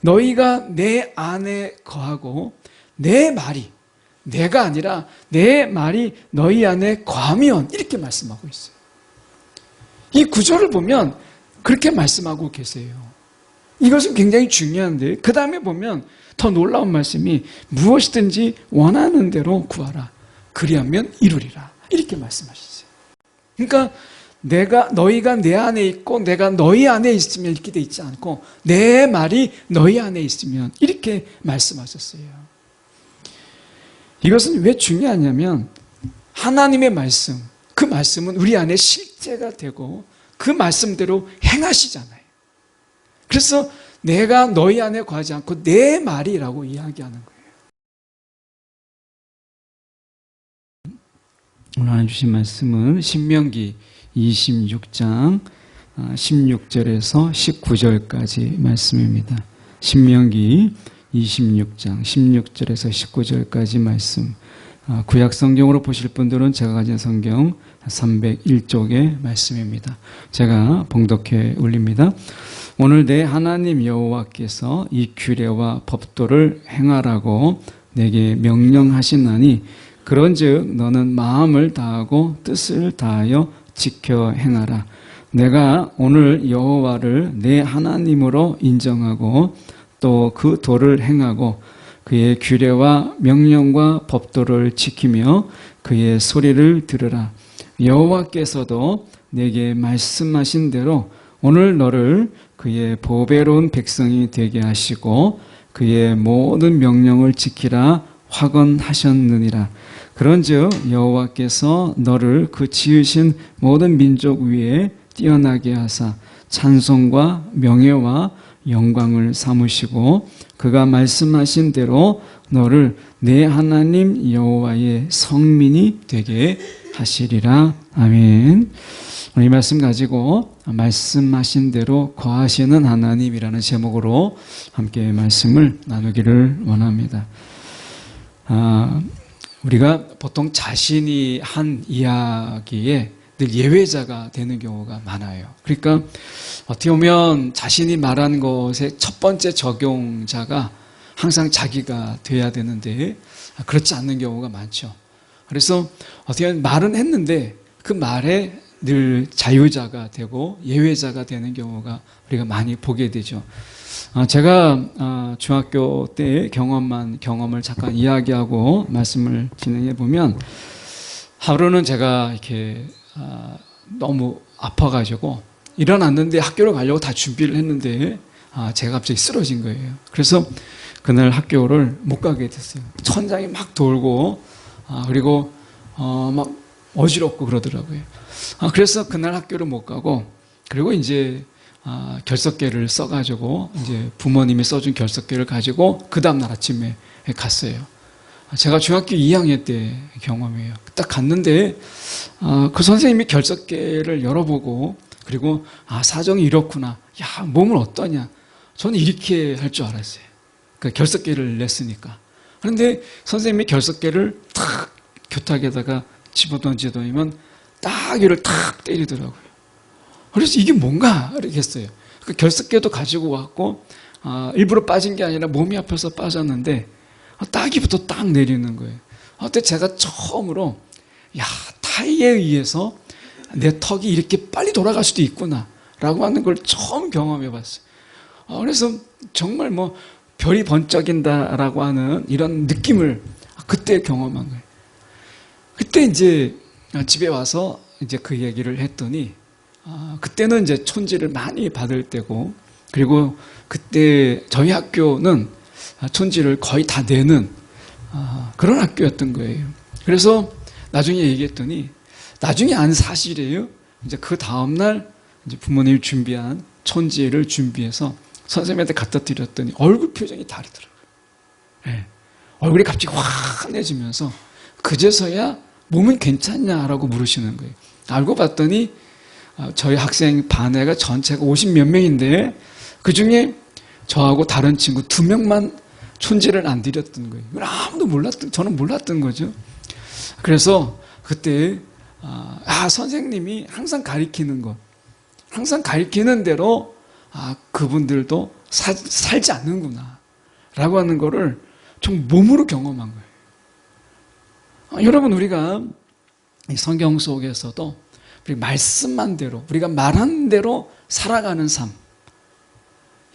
너희가 내 안에 거하고 내 말이, 내가 아니라 내 말이 너희 안에 거하면, 이렇게 말씀하고 있어요. 이 구절을 보면 그렇게 말씀하고 계세요. 이것은 굉장히 중요한데, 그 다음에 보면 더 놀라운 말씀이 무엇이든지 원하는 대로 구하라. 그리하면 이루리라. 이렇게 말씀하셨어요. 그러니까 너희가 내 안에 있고 내가 너희 안에 있으면 이렇게 돼 있지 않고 내 말이 너희 안에 있으면, 이렇게 말씀하셨어요. 이것은 왜 중요하냐면 하나님의 말씀, 그 말씀은 우리 안에 실제가 되고 그 말씀대로 행하시잖아요. 그래서 내가 너희 안에 거하지 않고 내 말이라고 이야기하는 거예요. 오늘 하나님 주신 말씀은 신명기 26장 16절에서 19절까지 말씀입니다. 신명기 26장 16절에서 19절까지 말씀. 구약 성경으로 보실 분들은 제가 가진 성경 301쪽의 말씀입니다. 제가 봉독해 올립니다. 오늘 내 하나님 여호와께서 이 규례와 법도를 행하라고 내게 명령하시나니 그런즉 너는 마음을 다하고 뜻을 다하여 지켜 행하라. 내가 오늘 여호와를 내 하나님으로 인정하고 또 그 도를 행하고 그의 규례와 명령과 법도를 지키며 그의 소리를 들으라. 여호와께서도 내게 말씀하신 대로 오늘 너를 그의 보배로운 백성이 되게 하시고 그의 모든 명령을 지키라 확언하셨느니라. 그런즉 여호와께서 너를 그 지으신 모든 민족 위에 뛰어나게 하사 찬송과 명예와 영광을 삼으시고 그가 말씀하신 대로 너를 내 하나님 여호와의 성민이 되게 하시리라. 아멘. 이 말씀 가지고 말씀하신 대로 거하시는 하나님이라는 제목으로 함께 말씀을 나누기를 원합니다. 우리가 보통 자신이 한 이야기에 늘 예외자가 되는 경우가 많아요. 그러니까 어떻게 보면 자신이 말한 것의 첫 번째 적용자가 항상 자기가 돼야 되는데 그렇지 않는 경우가 많죠. 그래서 어떻게 보면 말은 했는데 그 말에 늘 자유자가 되고 예외자가 되는 경우가 우리가 많이 보게 되죠. 제가 중학교 때의 경험을 잠깐 이야기하고 말씀을 진행해 보면, 하루는 제가 이렇게 너무 아파가지고 일어났는데 학교를 가려고 다 준비를 했는데 제가 갑자기 쓰러진 거예요. 그래서 그날 학교를 못 가게 됐어요. 천장이 막 돌고 그리고 막 어지럽고 그러더라고요. 그래서 그날 학교를 못 가고, 그리고 이제 결석계를 써가지고 이제 부모님이 써준 결석계를 가지고 그 다음날 아침에 갔어요. 제가 중학교 2학년 때 경험이에요. 딱 갔는데 그 선생님이 결석계를 열어보고, 그리고 사정이 이렇구나, 야 몸은 어떠냐, 저는 이렇게 할 줄 알았어요. 그 결석계를 냈으니까. 그런데 선생님이 결석계를 탁 교탁에다가 집어던지더니만 따귀를 탁 때리더라고요. 그래서 이게 뭔가 이렇게 했어요. 그 결석계도 가지고 왔고 일부러 빠진 게 아니라 몸이 아파서 빠졌는데 따귀부터 딱 내리는 거예요. 그때 제가 처음으로 타이에 의해서 내 턱이 이렇게 빨리 돌아갈 수도 있구나 라고 하는 걸 처음 경험해 봤어요. 그래서 정말 별이 번쩍인다라고 하는 이런 느낌을 그때 경험한 거예요. 그때 이제 집에 와서 이제 그 얘기를 했더니 그때는 이제 촌지를 많이 받을 때고, 그리고 그때 저희 학교는 촌지를 거의 다 내는 그런 학교였던 거예요. 그래서 나중에 얘기했더니, 나중에 안 사실이에요. 이제 그 다음날 이제 부모님이 준비한 촌지를 준비해서 선생님한테 갖다 드렸더니 얼굴 표정이 다르더라고요. 네. 얼굴이 갑자기 환해지면서 그제서야 몸은 괜찮냐라고 물으시는 거예요. 알고 봤더니 저희 학생 반애가 전체가 50몇 명인데 그중에 저하고 다른 친구 2명만 촌지를 안 드렸던 거예요. 아무도 저는 몰랐던 거죠. 그래서 그때 선생님이 항상 가리키는 것, 항상 가리키는 대로 그분들도 살지 않는구나 라고 하는 거를 좀 몸으로 경험한 거예요. 여러분, 우리가 이 성경 속에서도 우리 말씀한 대로, 우리가 말한 대로 살아가는 삶,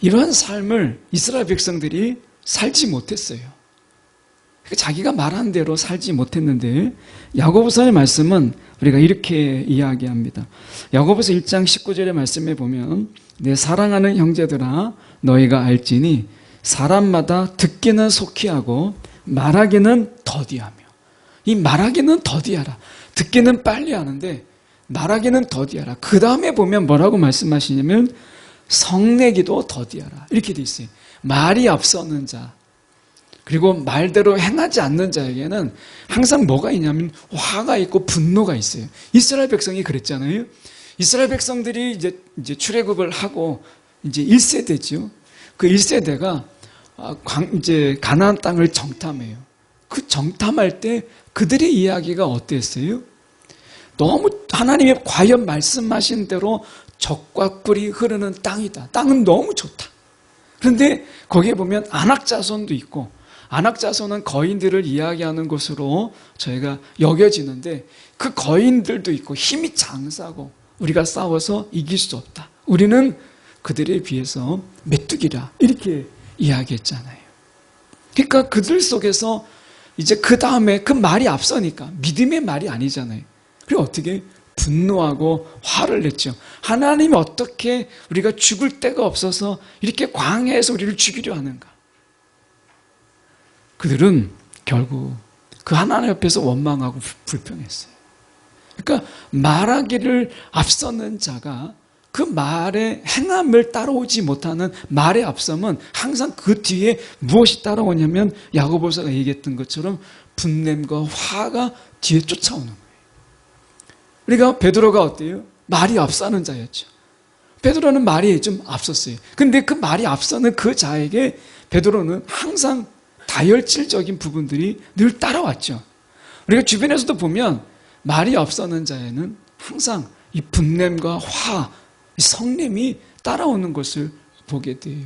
이러한 삶을 이스라엘 백성들이 살지 못했어요. 자기가 말한 대로 살지 못했는데, 야고보서의 말씀은 우리가 이렇게 이야기합니다. 야고보서 1장 19절의 말씀에 보면, 내 사랑하는 형제들아 너희가 알지니 사람마다 듣기는 속히 하고 말하기는 더디하며. 이 말하기는 더디하라, 듣기는 빨리 하는데 말하기는 더디하라. 그 다음에 보면 뭐라고 말씀하시냐면 성내기도 더디하라, 이렇게 돼 있어요. 말이 앞서는 자, 그리고 말대로 행하지 않는 자에게는 항상 뭐가 있냐면 화가 있고 분노가 있어요. 이스라엘 백성이 그랬잖아요. 이스라엘 백성들이 이제 출애굽을 하고 이제 1세대죠. 그 1세대가 이제 가나안 땅을 정탐해요. 그 정탐할 때 그들의 이야기가 어땠어요? 너무 하나님이 과연 말씀하신 대로 젖과 꿀이 흐르는 땅이다. 땅은 너무 좋다. 그런데 거기에 보면 안악자손도 있고, 안악자손은 거인들을 이야기하는 것으로 저희가 여겨지는데, 그 거인들도 있고 힘이 장사고 우리가 싸워서 이길 수 없다. 우리는 그들에 비해서 메뚜기라, 이렇게 이야기했잖아요. 그러니까 그들 속에서 이제 그 다음에 그 말이 앞서니까 믿음의 말이 아니잖아요. 그리고 어떻게 분노하고 화를 냈죠. 하나님이 어떻게 우리가 죽을 데가 없어서 이렇게 광야에서 우리를 죽이려 하는가. 그들은 결국 그 하나님 옆에서 원망하고 불평했어요. 그러니까 말하기를 앞서는 자가 그 말의 행함을 따라오지 못하는 말의 앞섬은 항상 그 뒤에 무엇이 따라오냐면 야고보서가 얘기했던 것처럼 분냄과 화가 뒤에 쫓아오는 거예요. 우리가 베드로가 어때요? 말이 앞서는 자였죠. 베드로는 말이 좀 앞섰어요. 근데 그 말이 앞서는 그 자에게 베드로는 항상 다혈질적인 부분들이 늘 따라왔죠. 우리가 주변에서도 보면 말이 앞서는 자에는 항상 이 분냄과 화, 이 성냄이 따라오는 것을 보게 돼요.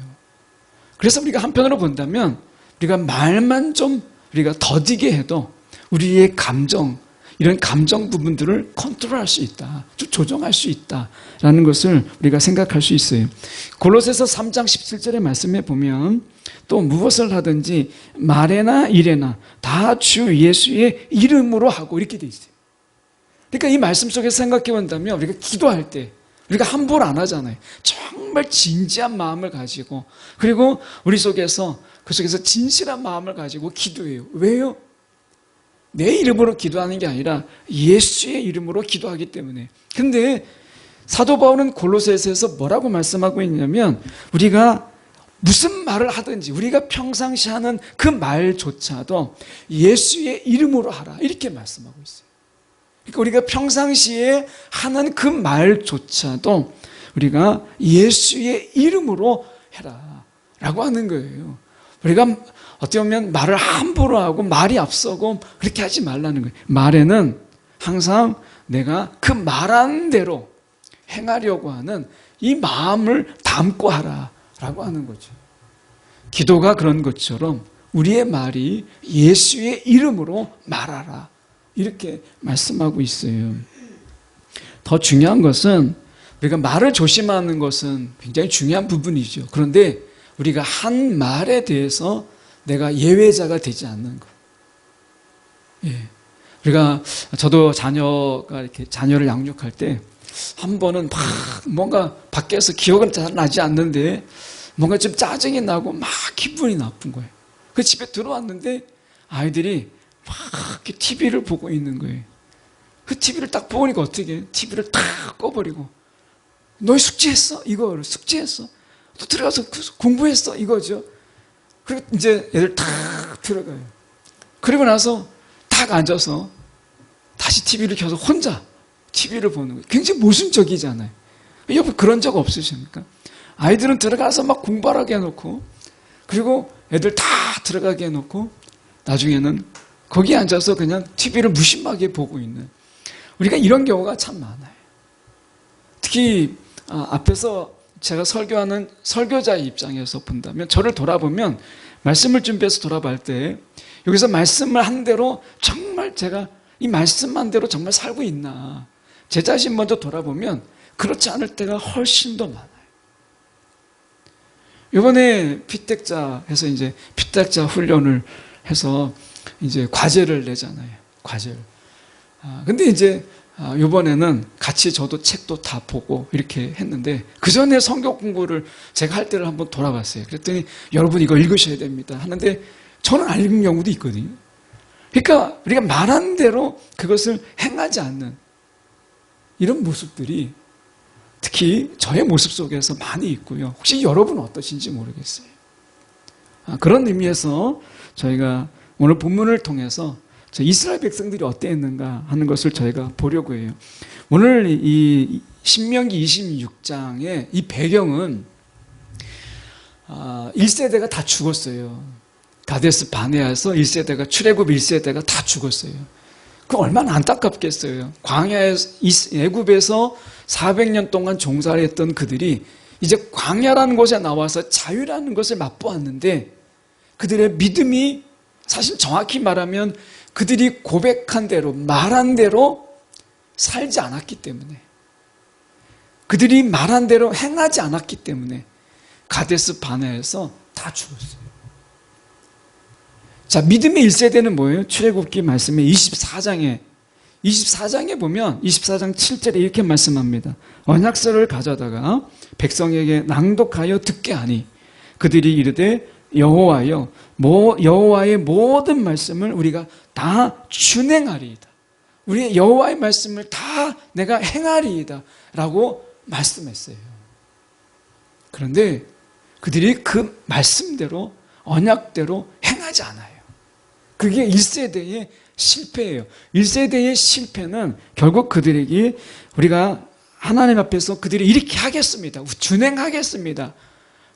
그래서 우리가 한편으로 본다면 우리가 말만 좀 우리가 더디게 해도 우리의 감정, 이런 감정 부분들을 컨트롤할 수 있다, 좀 조정할 수 있다라는 것을 우리가 생각할 수 있어요. 골로새서 3장 17절의 말씀에 보면 또 무엇을 하든지 말에나 일에나 다 주 예수의 이름으로 하고, 이렇게 돼 있어요. 그러니까 이 말씀 속에서 생각해 본다면 우리가 기도할 때 우리가 함부로 안 하잖아요. 정말 진지한 마음을 가지고, 그리고 우리 속에서 그 속에서 진실한 마음을 가지고 기도해요. 왜요? 내 이름으로 기도하는 게 아니라 예수의 이름으로 기도하기 때문에. 근데 사도 바울은 골로새서에서 뭐라고 말씀하고 있냐면 우리가 무슨 말을 하든지 우리가 평상시 하는 그 말조차도 예수의 이름으로 하라, 이렇게 말씀하고 있어요. 그러니까 우리가 평상시에 하는 그 말조차도 우리가 예수의 이름으로 해라 라고 하는 거예요. 우리가 어떻게 보면 말을 함부로 하고 말이 앞서고 그렇게 하지 말라는 거예요. 말에는 항상 내가 그 말한 대로 행하려고 하는 이 마음을 담고 하라 라고 하는 거죠. 기도가 그런 것처럼 우리의 말이 예수의 이름으로 말하라, 이렇게 말씀하고 있어요. 더 중요한 것은 우리가 말을 조심하는 것은 굉장히 중요한 부분이죠. 그런데 우리가 한 말에 대해서 내가 예외자가 되지 않는 것. 예. 우리가, 저도 자녀가 이렇게 자녀를 양육할 때 한 번은 막 뭔가 밖에서 기억은 잘 나지 않는데 뭔가 좀 짜증이 나고 막 기분이 나쁜 거예요. 그 집에 들어왔는데 아이들이 막 이렇게 TV를 보고 있는 거예요. 그 TV를 딱 보니까 어떻게 해? TV를 딱 꺼버리고, 너희 숙제했어? 이거를 숙제했어? 또 들어가서 공부했어? 이거죠. 그리고 이제 애들 딱 들어가요. 그리고 나서 딱 앉아서 다시 TV를 켜서 혼자 TV를 보는 거예요. 굉장히 모순적이잖아요. 여러분 그런 적 없으십니까? 아이들은 들어가서 막 공부하게 해놓고, 그리고 애들 다 들어가게 해놓고 나중에는 거기에 앉아서 그냥 TV를 무심하게 보고 있는, 우리가 이런 경우가 참 많아요. 특히 앞에서 제가 설교하는 설교자의 입장에서 본다면 저를 돌아보면 말씀을 준비해서 돌아볼 때 여기서 말씀을 한 대로 정말 제가 이 말씀한 대로 정말 살고 있나 제 자신 먼저 돌아보면 그렇지 않을 때가 훨씬 더 많아요. 이번에 피택자 해서 이제 피택자 훈련을 해서 이제 과제를 내잖아요. 과제를. 근데 이제 이번에는 같이 저도 책도 다 보고 이렇게 했는데 그 전에 성경 공부를 제가 할 때를 한번 돌아봤어요. 그랬더니 여러분 이거 읽으셔야 됩니다 하는데 저는 안 읽은 경우도 있거든요. 그러니까 우리가 말한 대로 그것을 행하지 않는 이런 모습들이 특히 저의 모습 속에서 많이 있고요. 혹시 여러분 어떠신지 모르겠어요. 그런 의미에서 저희가 오늘 본문을 통해서 이스라엘 백성들이 어땠는가 하는 것을 저희가 보려고 해요. 오늘 이 신명기 26장의 이 배경은 1세대가 다 죽었어요. 가데스 바네아에서 1세대가 출애굽 1세대가 다 죽었어요. 그 얼마나 안타깝겠어요. 광야에 애굽에서 400년 동안 종사를 했던 그들이 이제 광야라는 곳에 나와서 자유라는 것을 맛보았는데 그들의 믿음이 사실 정확히 말하면 그들이 고백한 대로 말한 대로 살지 않았기 때문에 그들이 말한 대로 행하지 않았기 때문에 가데스 바네아에서 다 죽었어요. 자, 믿음의 1세대는 뭐예요? 출애굽기 말씀에 24장에 보면 24장 7절에 이렇게 말씀합니다. 언약서를 가져다가 백성에게 낭독하여 듣게 하니 그들이 이르되 여호와여 여호와의 모든 말씀을 우리가 다 준행하리이다. 우리의 여호와의 말씀을 다 내가 행하리이다 라고 말씀했어요. 그런데 그들이 그 말씀대로 언약대로 행하지 않아요. 그게 1세대의 실패예요. 1세대의 실패는 결국 그들에게 우리가 하나님 앞에서 그들이 이렇게 하겠습니다. 준행하겠습니다.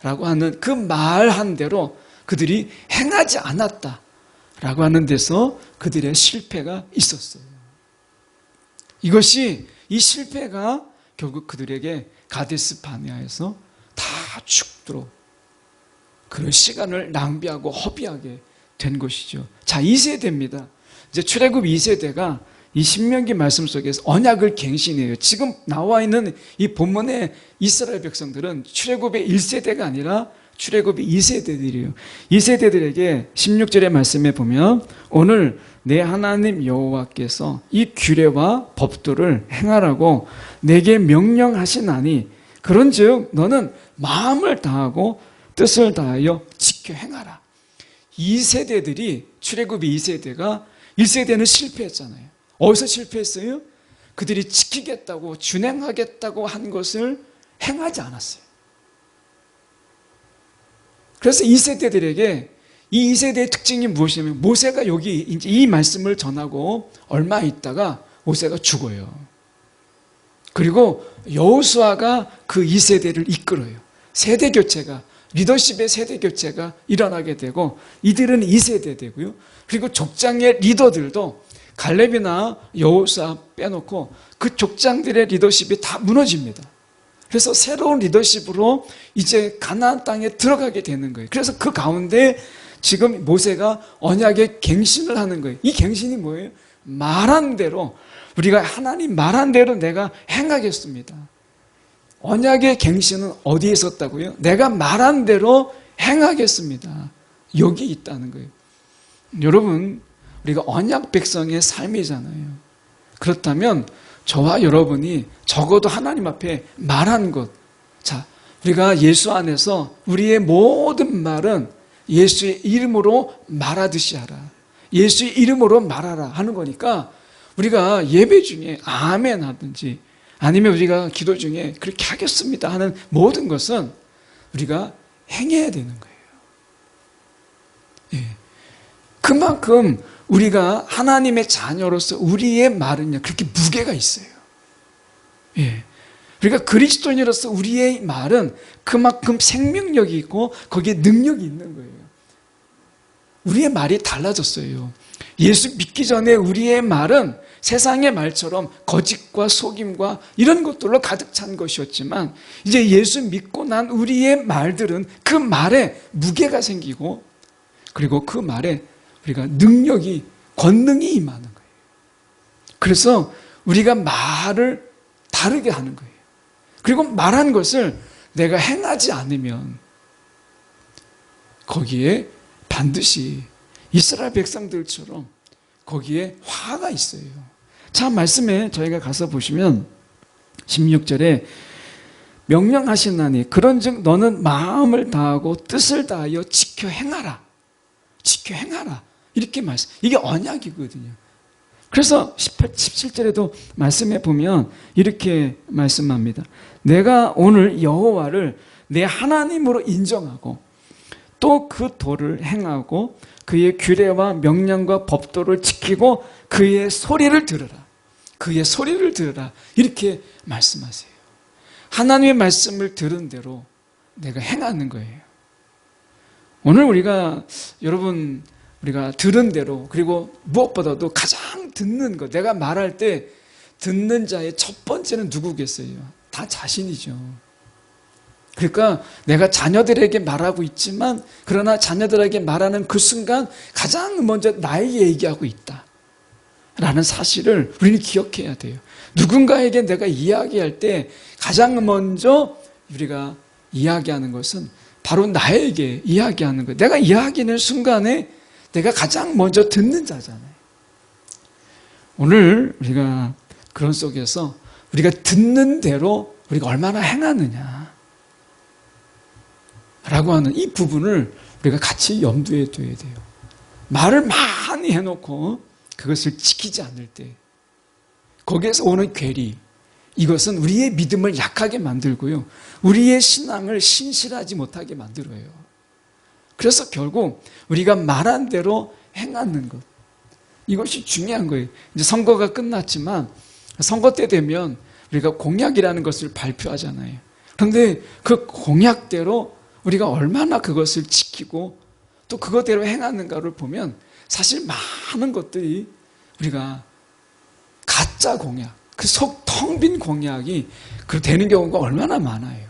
라고 하는 그 말한 대로 그들이 행하지 않았다. 라고 하는 데서 그들의 실패가 있었어요. 이 실패가 결국 그들에게 가데스 바네아에서 다 죽도록 그런 시간을 낭비하고 허비하게 된 것이죠. 자, 2세대입니다. 이제 출애굽 2세대가 이 신명기 말씀 속에서 언약을 갱신해요. 지금 나와 있는 이 본문의 이스라엘 백성들은 출애굽의 1세대가 아니라 출애굽의 2세대들이에요. 2세대들에게 16절의 말씀에 보면 오늘 내 하나님 여호와께서 이 규례와 법도를 행하라고 내게 명령하시나니 그런즉 너는 마음을 다하고 뜻을 다하여 지켜 행하라. 2세대들이 출애굽의 2세대가 1세대는 실패했잖아요. 어디서 실패했어요? 그들이 지키겠다고 준행하겠다고 한 것을 행하지 않았어요. 그래서 2세대들에게 이 2세대의 특징이 무엇이냐면 모세가 여기 이제 이 말씀을 전하고 얼마 있다가 모세가 죽어요. 그리고 여호수아가 그 2세대를 이끌어요. 세대 교체가 리더십의 세대 교체가 일어나게 되고 이들은 2세대 되고요. 그리고 족장의 리더들도 갈렙이나 여호수아 빼놓고 그 족장들의 리더십이 다 무너집니다. 그래서 새로운 리더십으로 이제 가나안 땅에 들어가게 되는 거예요. 그래서 그 가운데 지금 모세가 언약의 갱신을 하는 거예요. 이 갱신이 뭐예요? 말한 대로 우리가 하나님 말한 대로 내가 행하겠습니다. 언약의 갱신은 어디에 있었다고요? 내가 말한 대로 행하겠습니다. 여기 있다는 거예요. 여러분, 우리가 언약 백성의 삶이잖아요. 그렇다면 저와 여러분이 적어도 하나님 앞에 말한 것, 자, 우리가 예수 안에서 우리의 모든 말은 예수의 이름으로 말하듯이 하라. 예수의 이름으로 말하라 하는 거니까 우리가 예배 중에 아멘 하든지 아니면 우리가 기도 중에 그렇게 하겠습니다 하는 모든 것은 우리가 행해야 되는 거예요. 예. 그만큼 우리가 하나님의 자녀로서 우리의 말은요 그렇게 무게가 있어요. 예. 그러니까 그리스도인으로서 우리의 말은 그만큼 생명력이 있고 거기에 능력이 있는 거예요. 우리의 말이 달라졌어요. 예수 믿기 전에 우리의 말은 세상의 말처럼 거짓과 속임과 이런 것들로 가득 찬 것이었지만 이제 예수 믿고 난 우리의 말들은 그 말에 무게가 생기고 그리고 그 말에 우리가 능력이 권능이 임하는 거예요. 그래서 우리가 말을 다르게 하는 거예요. 그리고 말한 것을 내가 행하지 않으면 거기에 반드시 이스라엘 백성들처럼 거기에 화가 있어요. 자, 말씀에 저희가 가서 보시면 16절에 명령하시나니 그런즉 너는 마음을 다하고 뜻을 다하여 지켜 행하라. 지켜 행하라. 이렇게 말씀. 이게 언약이거든요. 그래서 17절에도 말씀해 보면 이렇게 말씀합니다. 내가 오늘 여호와를 내 하나님으로 인정하고 또 그 도를 행하고 그의 규례와 명령과 법도를 지키고 그의 소리를 들으라. 그의 소리를 들으라. 이렇게 말씀하세요. 하나님의 말씀을 들은 대로 내가 행하는 거예요. 오늘 우리가 들은 대로 그리고 무엇보다도 가장 듣는 것, 내가 말할 때 듣는 자의 첫 번째는 누구겠어요? 다 자신이죠. 그러니까 내가 자녀들에게 말하고 있지만 그러나 자녀들에게 말하는 그 순간 가장 먼저 나에게 얘기하고 있다 라는 사실을 우리는 기억해야 돼요. 누군가에게 내가 이야기할 때 가장 먼저 우리가 이야기하는 것은 바로 나에게 이야기하는 거예요. 내가 이야기하는 순간에 내가 가장 먼저 듣는 자잖아요. 오늘 우리가 그런 속에서 우리가 듣는 대로 우리가 얼마나 행하느냐 라고 하는 이 부분을 우리가 같이 염두에 둬야 돼요. 말을 많이 해놓고 그것을 지키지 않을 때 거기에서 오는 괴리, 이것은 우리의 믿음을 약하게 만들고요, 우리의 신앙을 신실하지 못하게 만들어요. 그래서 결국 우리가 말한 대로 행하는 것, 이것이 중요한 거예요. 이제 선거가 끝났지만 선거 때 되면 우리가 공약이라는 것을 발표하잖아요. 그런데 그 공약대로 우리가 얼마나 그것을 지키고 또 그것대로 행하는가를 보면 사실 많은 것들이 우리가 가짜 공약, 그 속 텅 빈 공약이 되는 경우가 얼마나 많아요.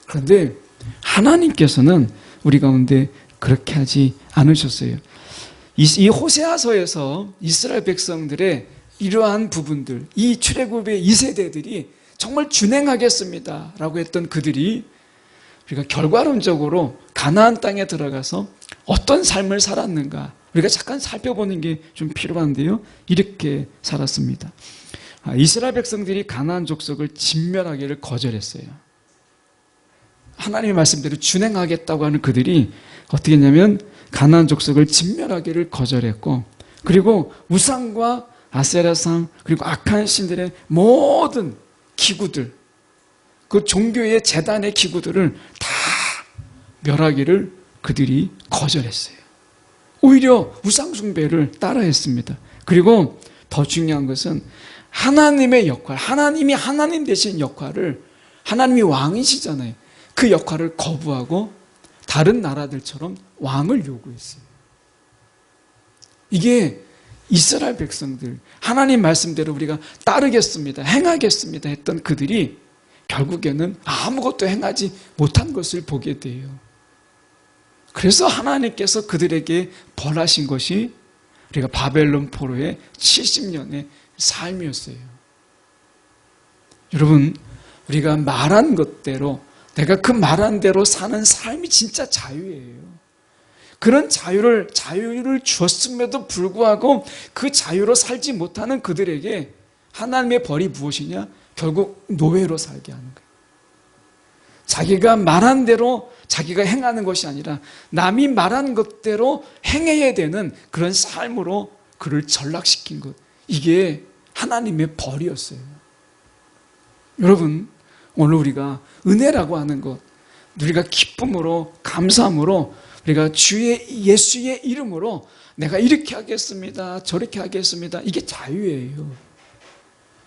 그런데 하나님께서는 우리 가운데 그렇게 하지 않으셨어요. 이 호세아서에서 이스라엘 백성들의 이러한 부분들, 이 출애굽의 2세대들이 정말 준행하겠습니다 라고 했던 그들이 우리가 결과론적으로 가나안 땅에 들어가서 어떤 삶을 살았는가 우리가 잠깐 살펴보는 게 좀 필요한데요, 이렇게 살았습니다. 이스라엘 백성들이 가나안 족속을 진멸하기를 거절했어요. 하나님의 말씀대로 준행하겠다고 하는 그들이 어떻게 했냐면 가나안 족속을 진멸하기를 거절했고, 그리고 우상과 아세라상 그리고 악한 신들의 모든 기구들, 그 종교의 제단의 기구들을 다 멸하기를 그들이 거절했어요. 오히려 우상숭배를 따라했습니다. 그리고 더 중요한 것은 하나님의 역할, 하나님이 하나님 되신 역할을, 하나님이 왕이시잖아요, 그 역할을 거부하고 다른 나라들처럼 왕을 요구했어요. 이게 이스라엘 백성들, 하나님 말씀대로 우리가 따르겠습니다, 행하겠습니다 했던 그들이 결국에는 아무것도 행하지 못한 것을 보게 돼요. 그래서 하나님께서 그들에게 벌하신 것이 우리가 바벨론 포로의 70년의 삶이었어요. 여러분, 우리가 말한 것대로, 내가 그 말한 대로 사는 삶이 진짜 자유예요. 그런 자유를 주었음에도 불구하고 그 자유로 살지 못하는 그들에게 하나님의 벌이 무엇이냐? 결국 노예로 살게 하는 거예요. 자기가 말한 대로 자기가 행하는 것이 아니라 남이 말한 것대로 행해야 되는 그런 삶으로 그를 전락시킨 것, 이게 하나님의 벌이었어요. 여러분, 오늘 우리가 은혜라고 하는 것, 우리가 기쁨으로 감사함으로 우리가 주의 예수의 이름으로 내가 이렇게 하겠습니다, 저렇게 하겠습니다, 이게 자유예요.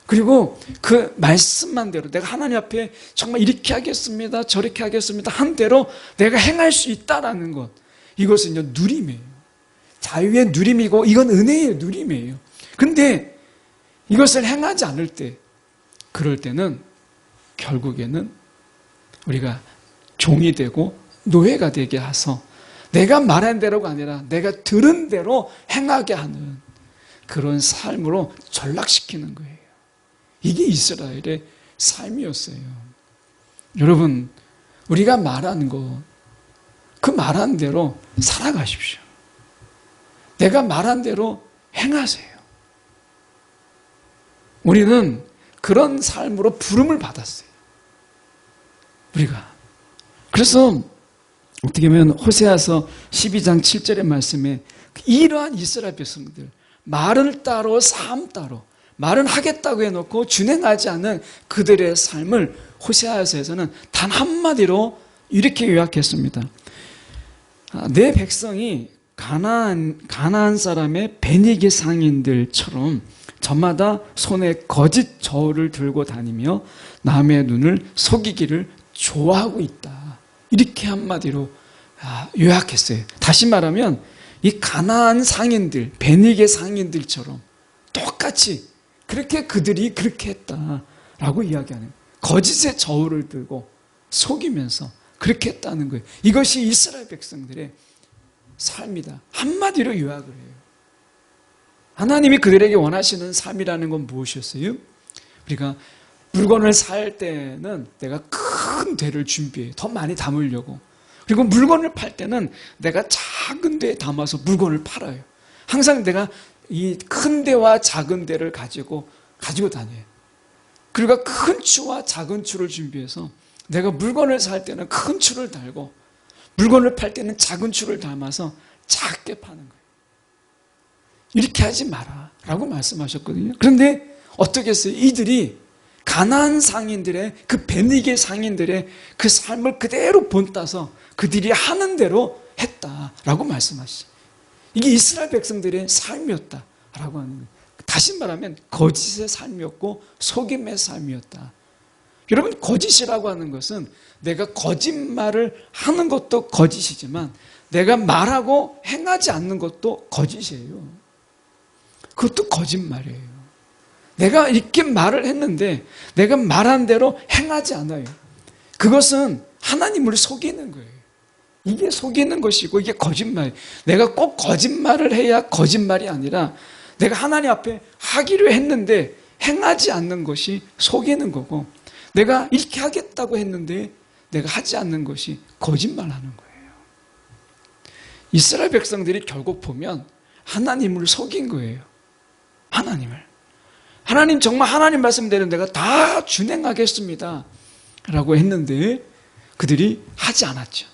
그리고 그 말씀만 대로 내가 하나님 앞에 정말 이렇게 하겠습니다, 저렇게 하겠습니다 한 대로 내가 행할 수 있다라는 것, 이것은 누림이에요. 자유의 누림이고 이건 은혜의 누림이에요. 근데 이것을 행하지 않을 때, 그럴 때는 결국에는 우리가 종이 되고 노예가 되게 해서 내가 말한 대로가 아니라 내가 들은 대로 행하게 하는 그런 삶으로 전락시키는 거예요. 이게 이스라엘의 삶이었어요. 여러분, 우리가 말하는 거, 그 말한 대로 살아가십시오. 내가 말한 대로 행하세요. 우리는 그런 삶으로 부름을 받았어요. 우리가. 그래서 어떻게 보면 호세아서 12장 7절의 말씀에 이러한 이스라엘 백성들, 말을 따로 삶 따로 말은 하겠다고 해놓고 준행하지 않는 그들의 삶을 호세아서에서는 단 한마디로 이렇게 요약했습니다. 내 백성이 가나안 사람의 베니게 상인들처럼 저마다 손에 거짓 저울을 들고 다니며 남의 눈을 속이기를 좋아하고 있다. 이렇게 한마디로 요약했어요. 다시 말하면 이 가나안 상인들, 베니게 상인들처럼 똑같이 그렇게 그들이 그렇게 했다라고 이야기하는, 거짓의 저울을 들고 속이면서 그렇게 했다는 거예요. 이것이 이스라엘 백성들의 삶이다. 한마디로 요약을 해요. 하나님이 그들에게 원하시는 삶이라는 건 무엇이었어요? 우리가 물건을 살 때는 내가 큰 대를 준비해요. 더 많이 담으려고. 그리고 물건을 팔 때는 내가 작은 대에 담아서 물건을 팔아요. 항상 내가 이 큰 대와 작은 대를 가지고 다녀요. 그리고 큰 추와 작은 추를 준비해서 내가 물건을 살 때는 큰 추를 달고 물건을 팔 때는 작은 추를 담아서 작게 파는 거예요. 이렇게 하지 마라 라고 말씀하셨거든요. 그런데 어떻게 했어요? 이들이 가나안 상인들의, 그 베니게 상인들의 그 삶을 그대로 본따서 그들이 하는 대로 했다라고 말씀하시죠. 이게 이스라엘 백성들의 삶이었다라고 하는 거예요. 다시 말하면 거짓의 삶이었고 속임의 삶이었다. 여러분, 거짓이라고 하는 것은 내가 거짓말을 하는 것도 거짓이지만 내가 말하고 행하지 않는 것도 거짓이에요. 그것도 거짓말이에요. 내가 이렇게 말을 했는데 내가 말한 대로 행하지 않아요. 그것은 하나님을 속이는 거예요. 이게 속이는 것이고 이게 거짓말이에요. 내가 꼭 거짓말을 해야 거짓말이 아니라 내가 하나님 앞에 하기로 했는데 행하지 않는 것이 속이는 거고, 내가 이렇게 하겠다고 했는데 내가 하지 않는 것이 거짓말하는 거예요. 이스라엘 백성들이 결국 보면 하나님을 속인 거예요. 하나님 정말 하나님 말씀대로 내가 다 준행하겠습니다 라고 했는데 그들이 하지 않았죠.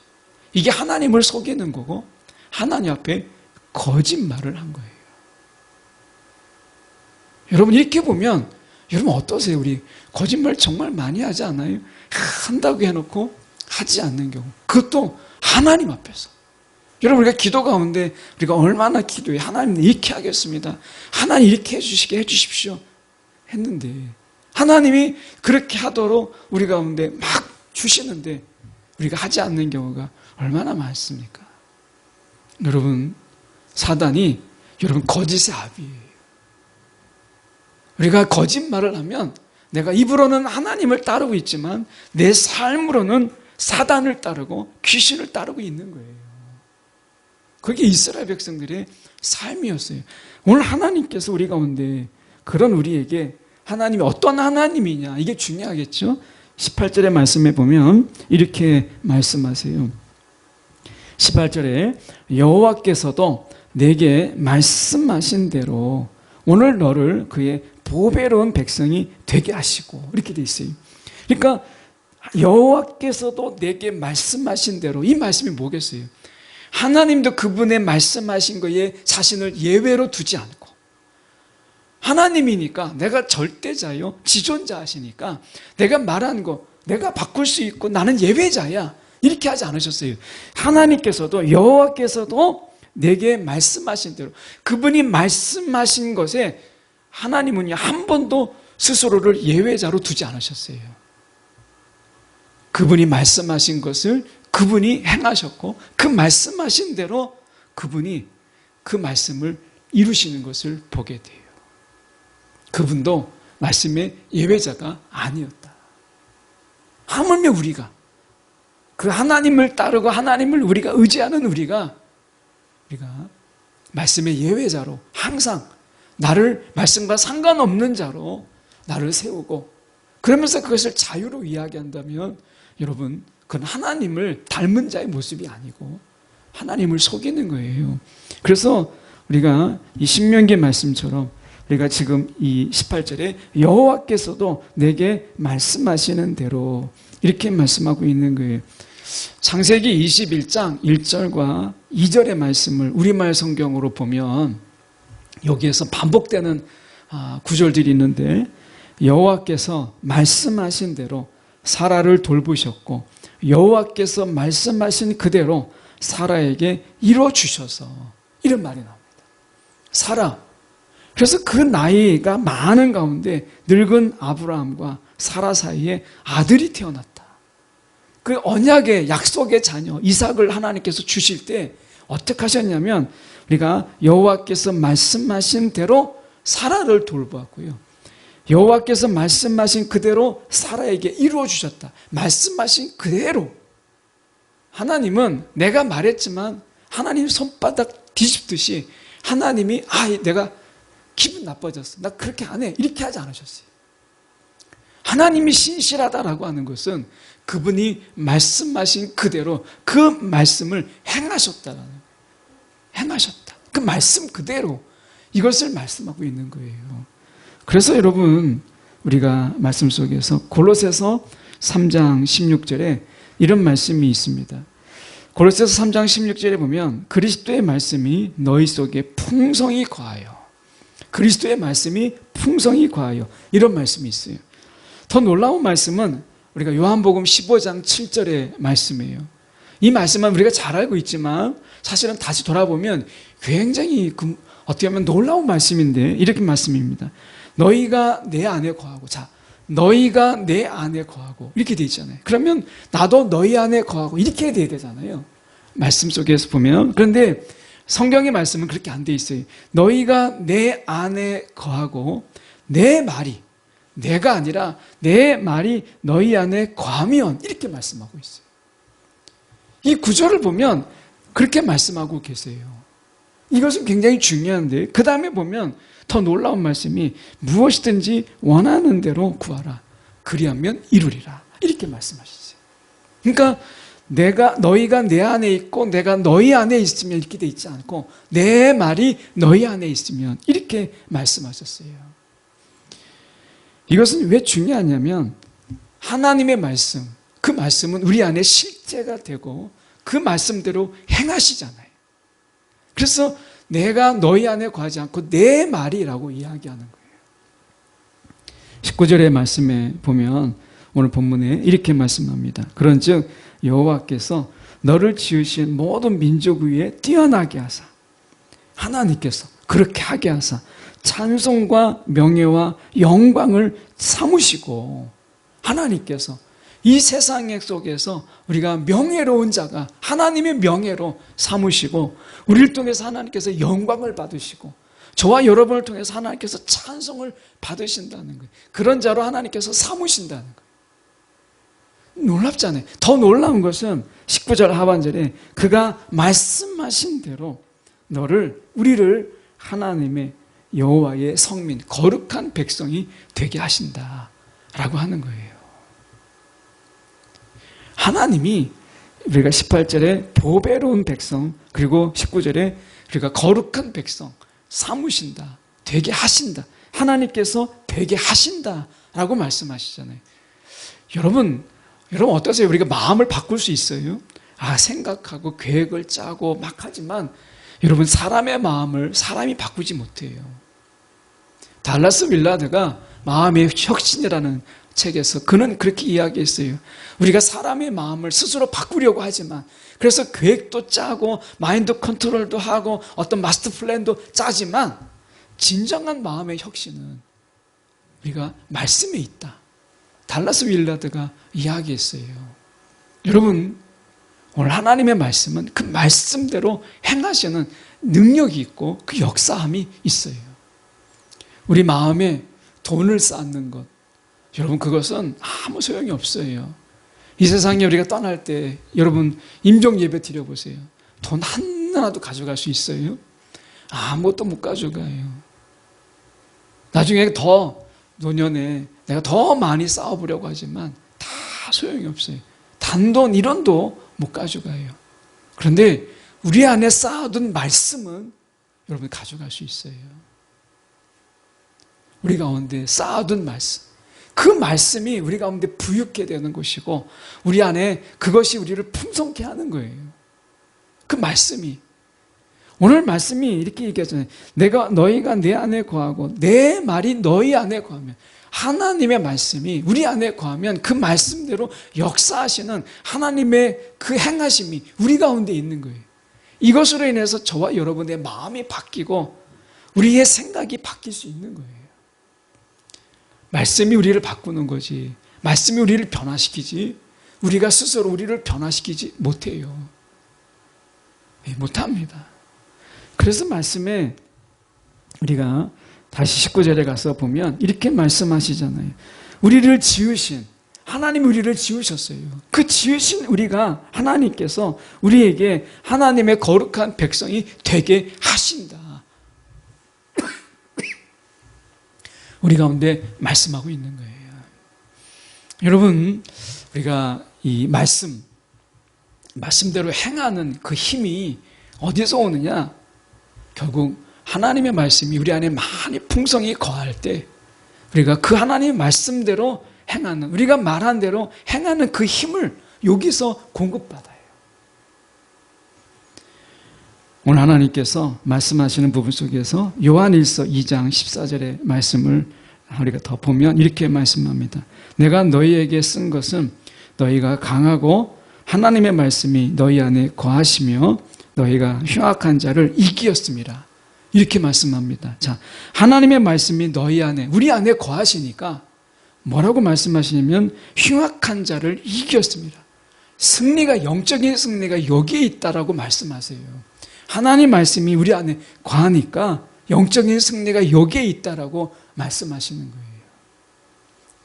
이게 하나님을 속이는 거고 하나님 앞에 거짓말을 한 거예요. 여러분, 이렇게 보면 여러분 어떠세요? 우리 거짓말 정말 많이 하지 않아요? 한다고 해놓고 하지 않는 경우, 그것도 하나님 앞에서. 여러분, 우리가 기도 가운데 우리가 얼마나 기도해, 하나님 이렇게 하겠습니다, 하나님 이렇게 해주시게 해주십시오 했는데 하나님이 그렇게 하도록 우리 가운데 막 주시는데 우리가 하지 않는 경우가 얼마나 많습니까? 여러분, 사단이 여러분 거짓의 아비예요. 우리가 거짓말을 하면 내가 입으로는 하나님을 따르고 있지만 내 삶으로는 사단을 따르고 귀신을 따르고 있는 거예요. 그게 이스라엘 백성들의 삶이었어요. 오늘 하나님께서 우리 가운데 그런 우리에게 하나님이 어떤 하나님이냐, 이게 중요하겠죠. 18절의 말씀에 보면 이렇게 말씀하세요. 18절에 여호와께서도 내게 말씀하신 대로 오늘 너를 그의 보배로운 백성이 되게 하시고, 이렇게 돼 있어요. 그러니까 여호와께서도 내게 말씀하신 대로, 이 말씀이 뭐겠어요? 하나님도 그분의 말씀하신 거에 자신을 예외로 두지 않고, 하나님이니까 내가 절대자요 지존자하시니까 내가 말한 거 내가 바꿀 수 있고 나는 예외자야, 이렇게 하지 않으셨어요. 하나님께서도, 여호와께서도 내게 말씀하신 대로, 그분이 말씀하신 것에 하나님은 한 번도 스스로를 예외자로 두지 않으셨어요. 그분이 말씀하신 것을 그분이 행하셨고 그 말씀하신 대로 그분이 그 말씀을 이루시는 것을 보게 돼요. 그분도 말씀의 예외자가 아니었다. 하물며 우리가 그 하나님을 따르고 하나님을 우리가 의지하는 우리가 말씀의 예외자로 항상 나를 말씀과 상관없는 자로 나를 세우고 그러면서 그것을 자유로 이야기한다면 여러분 그건 하나님을 닮은 자의 모습이 아니고 하나님을 속이는 거예요. 그래서 우리가 이 신명기 말씀처럼 우리가 지금 이 18절에 여호와께서도 내게 말씀하시는 대로 이렇게 말씀하고 있는 거예요. 창세기 21장 1절과 2절의 말씀을 우리말 성경으로 보면 여기에서 반복되는 구절들이 있는데 여호와께서 말씀하신 대로 사라를 돌보셨고 여호와께서 말씀하신 그대로 사라에게 이루어주셔서 이런 말이 나옵니다. 사라. 그래서 그 나이가 많은 가운데 늙은 아브라함과 사라 사이에 아들이 태어났다. 그 언약의 약속의 자녀 이삭을 하나님께서 주실 때 어떻게 하셨냐면 우리가 여호와께서 말씀하신 대로 사라를 돌보았고요. 여호와께서 말씀하신 그대로 사라에게 이루어 주셨다. 말씀하신 그대로. 하나님은 내가 말했지만 하나님 손바닥 뒤집듯이 하나님이 내가 기분 나빠졌어. 나 그렇게 안 해. 이렇게 하지 않으셨어요. 하나님이 신실하다라고 하는 것은 그분이 말씀하신 그대로 그 말씀을 행하셨다라는 거예요. 행하셨다. 그 말씀 그대로 이것을 말씀하고 있는 거예요. 그래서 여러분 우리가 말씀 속에서 골로새서 3장 16절에 이런 말씀이 있습니다. 골로새서 3장 16절에 보면 그리스도의 말씀이 너희 속에 풍성히 거하여 그리스도의 말씀이 풍성히 거하여 이런 말씀이 있어요. 더 놀라운 말씀은 우리가 요한복음 15장 7절의 말씀이에요. 이 말씀은 우리가 잘 알고 있지만 사실은 다시 돌아보면 굉장히 어떻게 보면 놀라운 말씀인데 이렇게 말씀입니다. 너희가 내 안에 거하고 너희가 내 안에 거하고 이렇게 돼 있잖아요. 그러면 나도 너희 안에 거하고 이렇게 돼야 되잖아요. 말씀 속에서 보면. 그런데 성경의 말씀은 그렇게 안 돼 있어요. 너희가 내 안에 거하고 내 말이 내가 아니라 내 말이 너희 안에 거하면 이렇게 말씀하고 있어요. 이 구절을 보면 그렇게 말씀하고 계세요. 이것은 굉장히 중요한데 그 다음에 보면 더 놀라운 말씀이 무엇이든지 원하는 대로 구하라. 그리하면 이루리라. 이렇게 말씀하셨어요. 그러니까 너희가 내 안에 있고 내가 너희 안에 있으면 이렇게 돼 있지 않고 내 말이 너희 안에 있으면 이렇게 말씀하셨어요. 이것은 왜 중요하냐면 하나님의 말씀, 그 말씀은 우리 안에 실제가 되고 그 말씀대로 행하시잖아요. 그래서 내가 너희 안에 거하지 않고 내 말이라고 이야기하는 거예요. 19절의 말씀에 보면 오늘 본문에 이렇게 말씀합니다. 그런즉 여호와께서 너를 지으신 모든 민족 위에 뛰어나게 하사 하나님께서 그렇게 하게 하사 찬송과 명예와 영광을 삼으시고 하나님께서 이 세상 속에서 우리가 명예로운 자가 하나님의 명예로 삼으시고 우리를 통해서 하나님께서 영광을 받으시고 저와 여러분을 통해서 하나님께서 찬송을 받으신다는 거예요. 그런 자로 하나님께서 삼으신다는 거예요. 놀랍잖아요. 더 놀라운 것은 19절 하반절에 그가 말씀하신 대로 우리를 하나님의 여호와의 성민, 거룩한 백성이 되게 하신다라고 하는 거예요. 하나님이 우리가 18절에 보배로운 백성, 그리고 19절에 우리가 거룩한 백성 삼으신다, 되게 하신다. 하나님께서 되게 하신다라고 말씀하시잖아요. 여러분 어떠세요? 우리가 마음을 바꿀 수 있어요? 생각하고 계획을 짜고 막 하지만 여러분 사람의 마음을 사람이 바꾸지 못해요. 달라스 윌라드가 마음의 혁신이라는 책에서 그는 그렇게 이야기했어요. 우리가 사람의 마음을 스스로 바꾸려고 하지만 그래서 계획도 짜고 마인드 컨트롤도 하고 어떤 마스터 플랜도 짜지만 진정한 마음의 혁신은 우리가 말씀에 있다. 달라스 윌라드가 이야기했어요. 여러분 오늘 하나님의 말씀은 그 말씀대로 행하시는 능력이 있고 그 역사함이 있어요. 우리 마음에 돈을 쌓는 것, 여러분 그것은 아무 소용이 없어요. 이 세상에 우리가 떠날 때 여러분 임종 예배 드려보세요. 돈 하나도 가져갈 수 있어요? 아무것도 못 가져가요. 나중에 더 노년에 내가 더 많이 쌓아보려고 하지만 다 소용이 없어요. 단돈 1원도 못 가져가요. 그런데 우리 안에 쌓아둔 말씀은 여러분 가져갈 수 있어요. 우리 가운데 쌓아둔 말씀, 그 말씀이 우리 가운데 부유케 되는 것이고 우리 안에 그것이 우리를 풍성케 하는 거예요. 그 말씀이, 오늘 말씀이 이렇게 얘기하잖아요. 너희가 내 안에 거하고 내 말이 너희 안에 거하면, 하나님의 말씀이 우리 안에 거하면 그 말씀대로 역사하시는 하나님의 그 행하심이 우리 가운데 있는 거예요. 이것으로 인해서 저와 여러분의 마음이 바뀌고 우리의 생각이 바뀔 수 있는 거예요. 말씀이 우리를 바꾸는 거지, 말씀이 우리를 변화시키지 우리가 스스로 우리를 변화시키지 못해요. 못합니다. 그래서 말씀에 우리가 다시 19절에 가서 보면 이렇게 말씀하시잖아요. 우리를 지으신, 하나님이 우리를 지으셨어요. 그 지으신 우리가, 하나님께서 우리에게 하나님의 거룩한 백성이 되게 하신다. 우리 가운데 말씀하고 있는 거예요. 여러분, 우리가 이 말씀대로 행하는 그 힘이 어디서 오느냐? 결국 하나님의 말씀이 우리 안에 많이 풍성히 거할 때 우리가 그 하나님의 말씀대로 행하는, 우리가 말한 대로 행하는 그 힘을 여기서 공급받아요. 오늘 하나님께서 말씀하시는 부분 속에서 요한일서 2장 14절의 말씀을 우리가 더 보면 이렇게 말씀합니다. 내가 너희에게 쓴 것은 너희가 강하고 하나님의 말씀이 너희 안에 거하시며 너희가 흉악한 자를 이기었습니다. 이렇게 말씀합니다. 자, 하나님의 말씀이 너희 안에, 우리 안에 거하시니까 뭐라고 말씀하시냐면 흉악한 자를 이기었습니다. 승리가, 영적인 승리가 여기에 있다라고 말씀하세요. 하나님 말씀이 우리 안에 거하니까 영적인 승리가 여기에 있다라고 말씀하시는 거예요.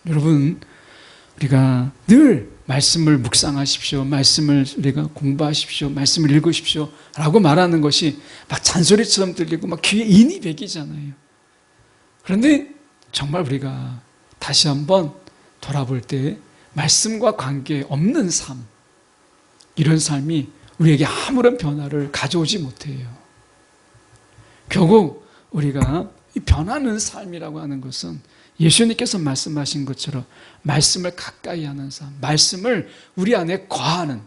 여러분, 우리가 늘 말씀을 묵상하십시오, 말씀을 우리가 공부하십시오, 말씀을 읽으십시오 라고 말하는 것이 막 잔소리처럼 들리고 막 귀에 인이 배기잖아요. 그런데 정말 우리가 다시 한번 돌아볼 때 말씀과 관계없는 삶, 이런 삶이 우리에게 아무런 변화를 가져오지 못해요. 결국 우리가 이 변하는 삶이라고 하는 것은 예수님께서 말씀하신 것처럼 말씀을 가까이 하는 삶, 말씀을 우리 안에 거하는,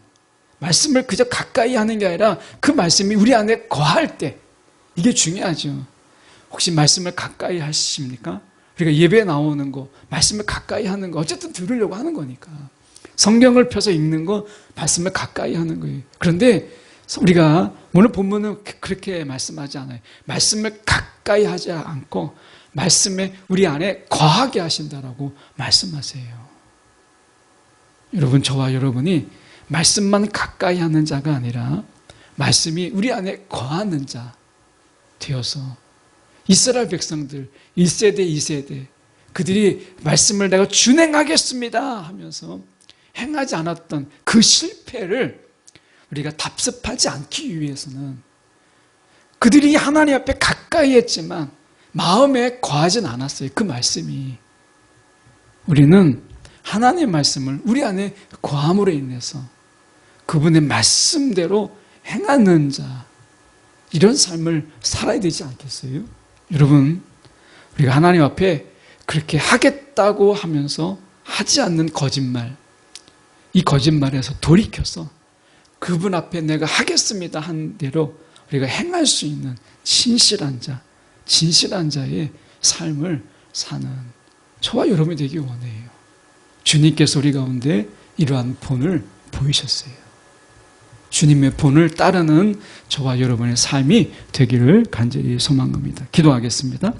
말씀을 그저 가까이 하는 게 아니라 그 말씀이 우리 안에 거할 때, 이게 중요하죠. 혹시 말씀을 가까이 하십니까? 우리가 예배에 나오는 거, 말씀을 가까이 하는 거, 어쨌든 들으려고 하는 거니까. 성경을 펴서 읽는 거, 말씀을 가까이 하는 거예요. 그런데 우리가 오늘 본문은 그렇게 말씀하지 않아요. 말씀을 가까이 하지 않고 말씀에 우리 안에 거하게 하신다라고 말씀하세요. 여러분, 저와 여러분이 말씀만 가까이 하는 자가 아니라 말씀이 우리 안에 거하는 자 되어서 이스라엘 백성들 1세대, 2세대 그들이 말씀을 내가 준행하겠습니다 하면서 행하지 않았던 그 실패를 우리가 답습하지 않기 위해서는 그들이 하나님 앞에 가까이 했지만 마음에 거하진 않았어요. 그 말씀이. 우리는 하나님의 말씀을 우리 안에 거함으로 인해서 그분의 말씀대로 행하는 자, 이런 삶을 살아야 되지 않겠어요? 여러분, 우리가 하나님 앞에 그렇게 하겠다고 하면서 하지 않는 거짓말, 이 거짓말에서 돌이켜서 그분 앞에 내가 하겠습니다 한 대로 우리가 행할 수 있는 진실한 자, 진실한 자의 삶을 사는 저와 여러분이 되기 원해요. 주님께서 우리 가운데 이러한 본을 보이셨어요. 주님의 본을 따르는 저와 여러분의 삶이 되기를 간절히 소망합니다. 기도하겠습니다.